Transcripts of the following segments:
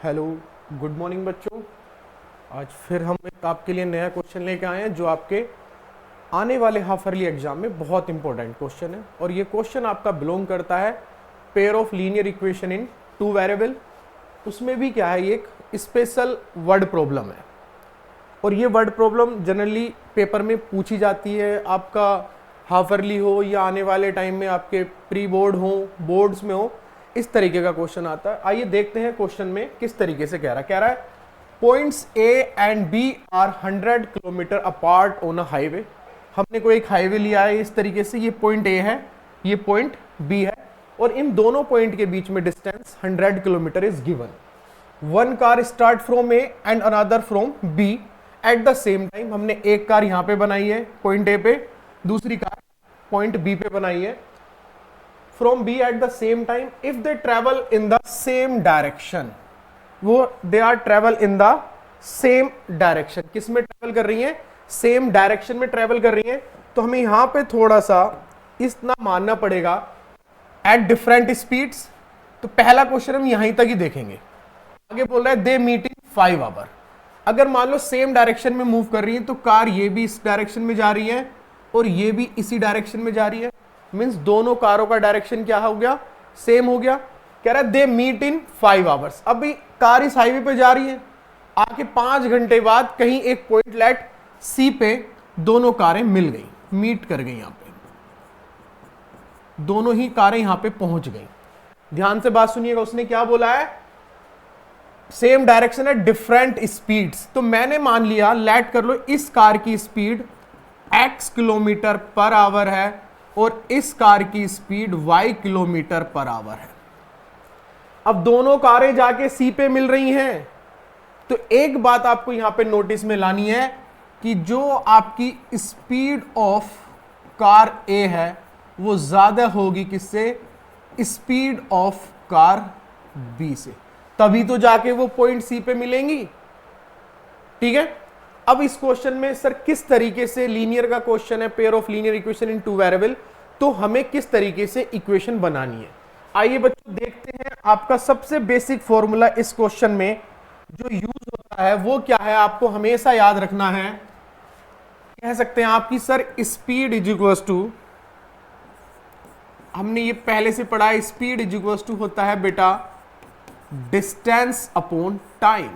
Hello, good morning बच्चों। आज फिर हम एक आपके लिए नया क्वेश्चन लेके आए हैं जो आपके आने वाले हाफ ईयरली एग्जाम में बहुत इंपॉर्टेंट क्वेश्चन है। और ये क्वेश्चन आपका बिलोंग करता है pair of linear equation in two variable. उसमें भी क्या है, ये एक स्पेशल वर्ड प्रॉब्लम है और ये वर्ड प्रॉब्लम जनरली पेपर में पूछी जाती है, आपका हाफ ईयरली हो या आने वाले टाइम में आपके प्री बोर्ड हो, बोर्ड्स में हो, इस तरीके का क्वेश्चन आता है। आइए देखते हैं क्वेश्चन में किस तरीके से कह रहा है points A and B are 100 kilometre apart on a highway. हमने कोई एक हाईवे लिया है इस तरीके से, ये पॉइंट ए है, ये पॉइंट बी है और इन दोनों पॉइंट के बीच में distance 100 kilometre is given. One car start from A and another from B at the same time. हमने एक कार यहां पे बनाई है पॉइंट ए पे, दूसरी कार पॉइंट बी पे बनाई है। From B at the same time if they travel in the same direction, वो they are travel in the same direction. किस में ट्रेवल कर रही हैं? सेम डायरेक्शन में ट्रेवल कर रही हैं। तो हमें यहां पे थोड़ा सा इतना मानना पड़ेगा एट डिफरेंट स्पीड्स। तो पहला क्वेश्चन हम यहीं तक ही देखेंगे। आगे बोल रहा है दे मीट इन 5 आवर। अगर मान लो सेम डायरेक्शन में मूव कर रही है तो कार ये भी इस डायरेक्शन में जा रही है और ये भी इसी डायरेक्शन में जा रही है, मींस दोनों कारों का डायरेक्शन क्या हो गया? सेम हो गया। कह रहा है दे मीट इन 5 आवर्स। अभी कार इस हाईवे पे जा रही है, आके 5 घंटे बाद कहीं एक पॉइंट लेट सी पे दोनों कारें मिल गई, मीट कर गई। यहां पे दोनों ही कारें यहां पे पहुंच गई। ध्यान से बात सुनिएगा, उसने क्या बोला है? सेम डायरेक्शन है, डिफरेंट स्पीड्स। तो मैंने मान लिया, लेट कर लो, इस कार की speed x kilometre per our है और इस कार की speed y kilometre per our है। अब दोनों कारें जाके सी पे मिल रही हैं, तो एक बात आपको यहां पे नोटिस में लानी है कि जो आपकी स्पीड ऑफ कार ए है वो ज्यादा होगी किससे? स्पीड ऑफ कार बी से, तभी तो जाके वो पॉइंट सी पे मिलेंगी। ठीक है। अब इस क्वेश्चन में सर किस तरीके से, लीनियर का क्वेश्चन है, pair of linear equation in two variable, तो हमें किस तरीके से इक्वेशन बनानी है। आइए बच्चों देखते हैं। आपका सबसे बेसिक फॉर्मूला इस क्वेश्चन में जो यूज होता है वो क्या है, आपको हमेशा याद रखना है। कह सकते हैं आपकी sir speed is equals to, हमने ये पहले से पढ़ा है, स्पीड इज इक्वल्स टू होता है बेटा डिस्टेंस अपॉन टाइम।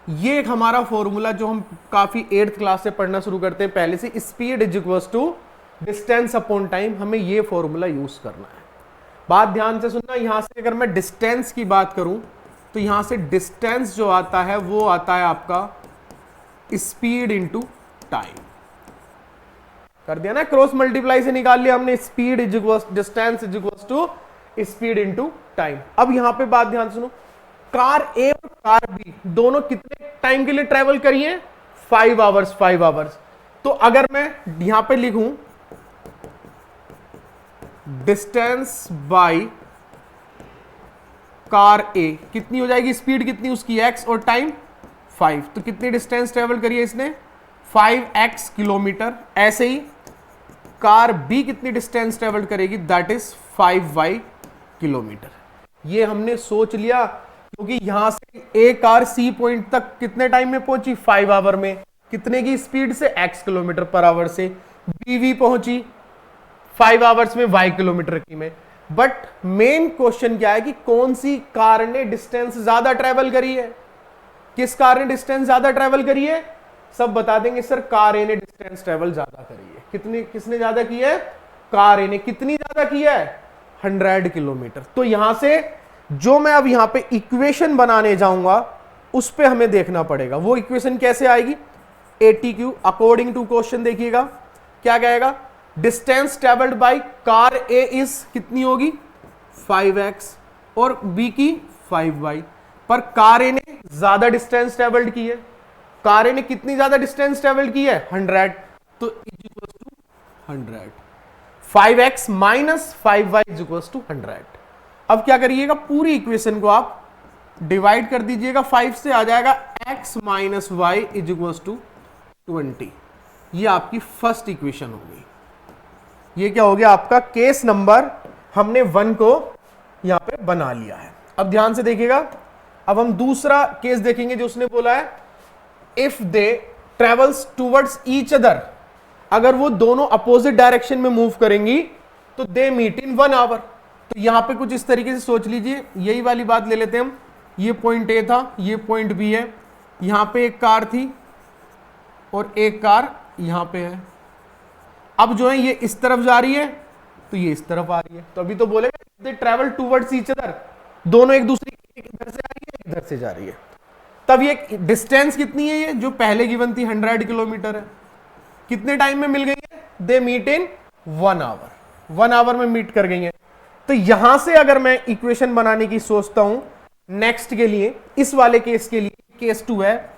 ये एक हमारा फॉर्मूला जो हम काफी 8th क्लास से पढ़ना शुरू करते हैं पहले से, speed is equals to distance upon time, हमें ये फॉर्मूला यूज करना है। बात ध्यान से सुनना, यहां से अगर मैं डिस्टेंस की बात करूं तो यहां से डिस्टेंस जो आता है वो आता है आपका स्पीड इंटू टाइम। कर दिया ना, क्रॉस मल्टीप्लाई से निकाल लिया हमने, speed is equals distance is equals to speed into time. अब यहां पे बात ध्यान सुनो, कार ए और कार बी दोनों कितने टाइम के लिए ट्रेवल करिए? 5 आवर्स, 5 आवर्स। तो अगर मैं यहां पे लिखूं डिस्टेंस बाय कार ए, कितनी हो जाएगी स्पीड, कितनी उसकी x और टाइम 5, तो कितनी डिस्टेंस ट्रेवल करिए इसने? 5x kilometre. ऐसे ही कार बी कितनी डिस्टेंस ट्रेवल करेगी? That is 5y kilometre. ये हमने सोच लिया क्योंकि यहां से ए कार सी पॉइंट तक कितने टाइम में पहुंची? 5 आवर में। कितने की स्पीड से? x किलोमीटर पर आवर से। बी पहुंची 5 आवर्स में y किलोमीटर की में। बट मेन क्वेश्चन क्या है कि कौन सी कार ने डिस्टेंस ज्यादा ट्रेवल करी है? किस कार ने डिस्टेंस ज्यादा ट्रेवल करी है? सब बता देंगे सर, कार ए ने डिस्टेंस ट्रेवल ज्यादा करी है। कितनी, किसने ज्यादा की है? कार ए ने। कितनी ज्यादा की है? 100 किलोमीटर। तो यहां से जो मैं अब यहां पे इक्वेशन बनाने जाऊंगा उस पे हमें देखना पड़ेगा। वो इक्वेशन कैसे आएगी? ATQ अकॉर्डिंग टू क्वेश्चन देखिएगा क्या कहेगा? Distance travelled by car A is कितनी होगी? 5x और बी की 5y। पर कार ए ने ज्यादा डिस्टेंस ट्रेवल्ड की है। कार ए ने कितनी ज्यादा डिस्टेंस ट्रेवल की है? 100। तो is equal to 100। 5x minus 5y is equal to 100। अब क्या करिएगा, पूरी इक्वेशन को आप डिवाइड कर दीजिएगा 5 से, आ जाएगा x minus y is equal to 20। ये आपकी फर्स्ट इक्वेशन होगी। ये क्या हो गया आपका केस नंबर, हमने 1 को यहां पे बना लिया है। अब ध्यान से देखिएगा, अब हम दूसरा केस देखेंगे जो उसने बोला है, if they travels towards each other, अगर वो दोनों अपोजिट डायरेक्शन में मूव करेंगी तो दे मीट इन 1 आवर। तो यहां पे कुछ इस तरीके से सोच लीजिए, यही वाली बात ले लेते हैं हम, ये पॉइंट ए था, ये पॉइंट बी है, यहां पे एक कार थी और एक कार यहां पे है। अब जो है ये इस तरफ जा रही है तो ये इस तरफ आ रही है, तो अभी तो बोलेगा they travel towards each other, दोनों एक दूसरे इधर से आ रही है इधर से जा रही है। तब ये डिस्टेंस कितनी है, ये जो पहले गिवन थी 100 किलोमीटर है, कितने टाइम में मिल गई है, they meet in 1 hour, 1 hour में मीट कर गई है। तो यहां से अगर मैं इक्वेशन बनाने की सोचता हूं नेक्स्ट के लिए, इस वाले केस के लिए, केस 2 है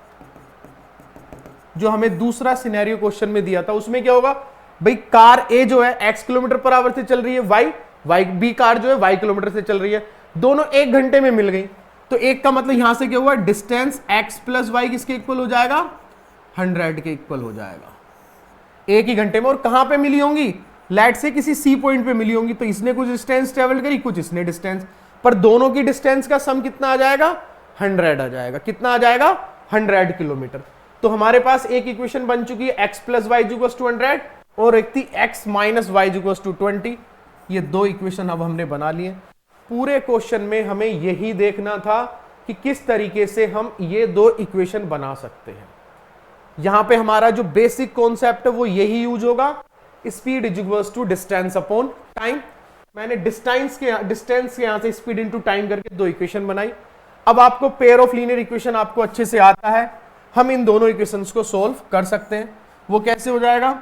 जो हमें दूसरा सिनेरियो क्वेश्चन में दिया था, उसमें क्या होगा भाई, कार ए जो है x किलोमीटर पर आवर से चल रही है, वाई बी कार जो है y किलोमीटर से चल रही है, दोनों 1 घंटे में मिल गई। तो एक का मतलब यहां से क्या हुआ, डिस्टेंस x प्लस वाई किसके इक्वल हो जाएगा, 100 के इक्वल हो जाएगा, एक ही घंटे में। और कहां पे मिली होंगी, लेट से किसी सी पॉइंट पे मिली होंगी, तो इसने कुछ डिस्टेंस ट्रेवल करी, कुछ इसने डिस्टेंस, पर दोनों की डिस्टेंस का सम कितना आ जाएगा, 100 आ जाएगा। कितना आ जाएगा, 100 किलोमीटर। तो हमारे पास एक इक्वेशन बन चुकी है, x plus y equals to 100 और एक थी x minus y equals to 20। ये दो इक्वेशन अब हमने बना लिए। पूरे क्वेश्चन में हमें यही देखना था कि किस तरीके से हम ये दो इक्वेशन बना सकते हैं। यहां पे हमारा जो बेसिक कॉन्सेप्ट है वो यही यूज होगा, speed is equals to distance upon time. मैंने डिस्टेंस के यहां से स्पीड इनटू टाइम करके दो इक्वेशन बनाई। अब आपको पेयर ऑफ लीनियर इक्वेशन आपको अच्छे से आता है, हम इन दोनों इक्वेशंस को सोल्व कर सकते हैं। वो कैसे हो जाएगा,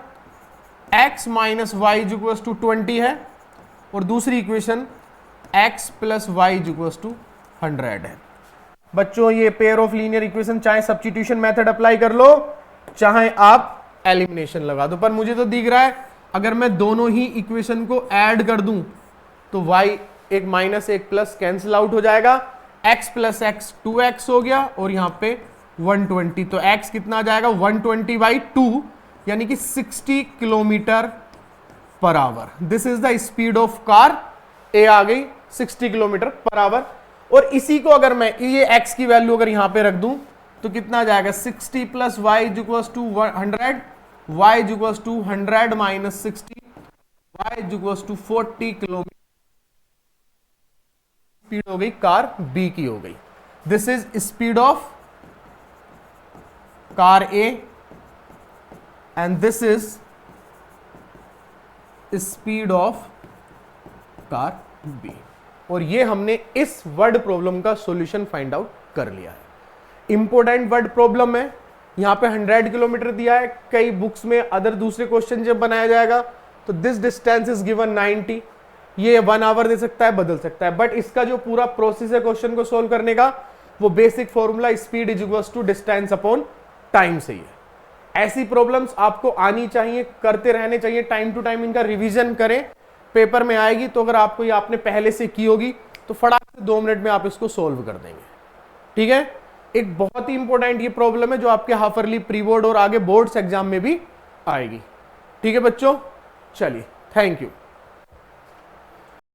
x minus y equals to 20 है और दूसरी equation x plus y equals to 100 है। बच्चों ये पेयर ऑफ लीनियर इक्वेशन चाहे सब्स्टिट्यूशन मेथड अप्लाई कर लो चाहे आप एलिमिनेशन लगा दो, पर मुझे तो दिख रहा है अगर मैं दोनों ही इक्वेशन को ऐड कर दूं तो y एक माइनस एक प्लस कैंसिल आउट हो जाएगा, x प्लस एक्स 2x हो गया और यहां पे 120, तो x कितना आ जाएगा 120/2 यानी कि 60 kilometre per hour. This is the speed of car A आ गई 60 किलोमीटर पर आवर। और इसी को अगर मैं ये x की वैल्यू अगर यहां पे रख दूं तो कितना आ जाएगा 60 plus y equals to 100, y equals to 100 minus 60, y equals to 40 kilometre speed हो गई कार बी की हो गई। This is speed of car A and this is speed of car B. और ये हमने इस वर्ड प्रॉब्लम का सॉल्यूशन फाइंड आउट कर लिया है। इंपॉर्टेंट वर्ड प्रॉब्लम है, यहां पे 100 किलोमीटर दिया है। कई बुक्स में अदर दूसरे क्वेश्चन जब बनाया जाएगा तो दिस डिस्टेंस इज गिवन 90, ये 1 आवर दे सकता है, बदल सकता है, बट इसका जो पूरा प्रोसेस है क्वेश्चन को सोल्व करने का वो basic formula speed is equals to distance upon time से ही है। ऐसी प्रॉब्लम्स आपको आनी चाहिए, करते रहने चाहिए, टाइम टू टाइम इनका रिवीजन करें, पेपर में आएगी तो अगर आपको ये आपने पहले से की होगी तो फटाक से 2 मिनट में आप इसको सोल्व कर देंगे। ठीक है, एक बहुत ही इंपॉर्टेंट ये प्रॉब्लम है जो आपके हाफ ईयरली प्री बोर्ड और आगे बोर्ड्स एग्जाम में भी आएगी। ठीक है बच्चों, चलिए, थैंक यू।